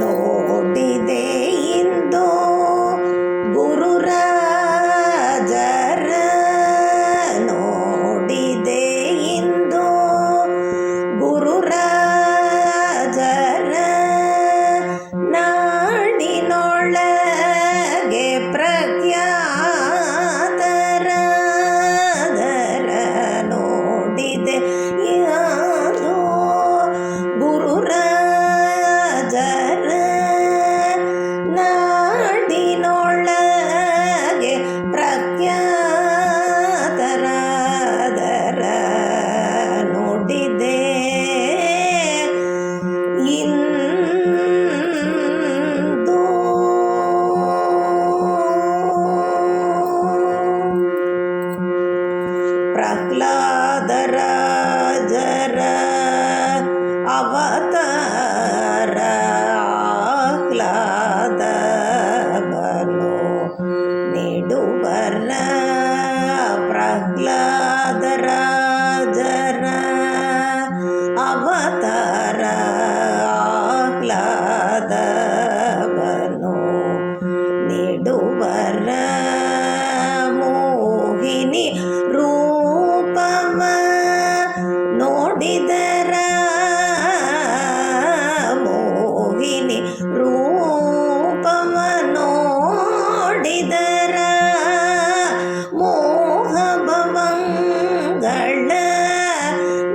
ನೋಡಿದೆ ಇಂದು ಗುರುರಾಜರ, ನೋಡಿದೆ ಇಂದು ಗುರುರಾಜರ, ನಾಡಿನೊಳಗೆ ಪ್ರಖ್ಯಾತರಾದರ, ನೋಡಿದೆ ಯಾರು ಗುರುರಾಜರ, ನಾಡಿನೊಳಗೆ ಪ್ರಖ್ಯಾತರಾದರ, ನೋಡಿದೆ ಇಂದು. ಪ್ರಹ್ಲಾದರಾಜರ ಅವತಾರ ಆಹ್ಲಾದವನ್ನು ನೀಡುವರ, ಪ್ರಹ್ಲಾದರಾಜರ ಅವತಾರ ಆಹ್ಲಾದವನ್ನು ನೀಡುವರ, ಮೋಹಿನಿ ರೂಪವ ನೋಡಿದರ, ಮೋಹಿನಿ ರೂಪವ ನೋಡಿದರ, ಮೋಹ ಭವಂಗಳ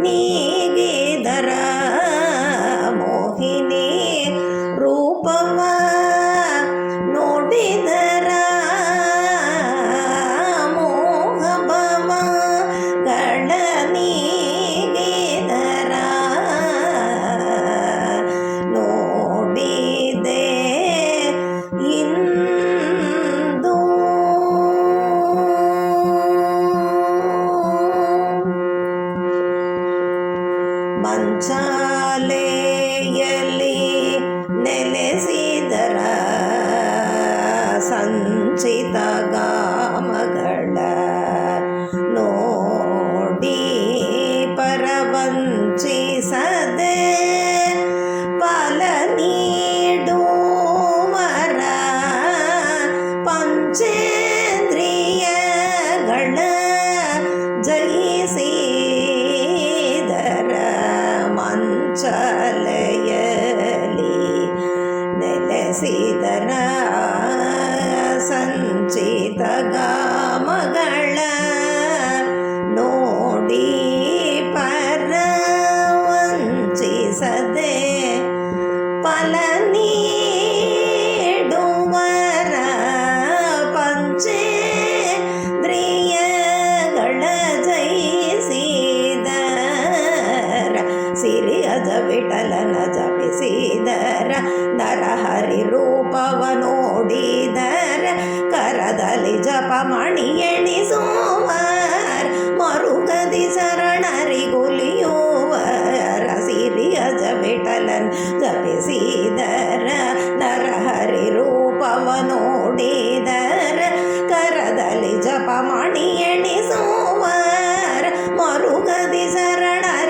ನೀಗಿದರ, ಮೋಹಿನಿ ರೂಪವ ನೋಡಿದರ, ಮೋಹ ಭವಗಳ ನೀಗಿದರ, ನೋಡಿದೆ ಇಂದು. ಮಂಚಾಲೆಯಲ್ಲಿ ನೆಲೆಸಿದರ, ಸಂಚಿತ ಗಾಮಗಳ ನೋಡಿ ಪರವಂಚಿಸದೆ, ಫಲ ನೀಡುವರ, ಪಂಚೇಂದ್ರಿಯಗಳ ಜಯಿಸಿದರ, ಮಂಚಾಲೆಯಲ್ಲಿ ನೆಲೆಸಿದರ, ಸಂಚಿತ ಗಾಮಗಳ ನೋಡಿ ಪರವಂಚಿಸದೆ, ಫಲ ನೀಡುವರ, ಪಂಚೇಂದ್ರಿಯಗಳ ಜಯಿಸಿದರ, ಸಿರಿಯದ ವಿಠಲನ ಜಪಿಸಿದರ, ನರಹರಿ ರೂಪವ ನೋಡಿದರ, ಕರದಲ್ಲಿ ಜಪಮಣಿ ಎಣಿಸುವರ, ಮರುಗದಿ ಶರಣರಿಗುಲಿಯುವರ, ಸಿರಿಯದ ವಿಠಲನ್ ಜಪಿಸಿದರ, ನರಹರಿ ರೂಪವ ನೋಡಿದರ, ಕರದಲ್ಲಿ ಜಪಮಣಿ ಎಣಿಸುವರ, ಮರುಗದಿ ಶರಣರಿಗುಲಿಯುವರ,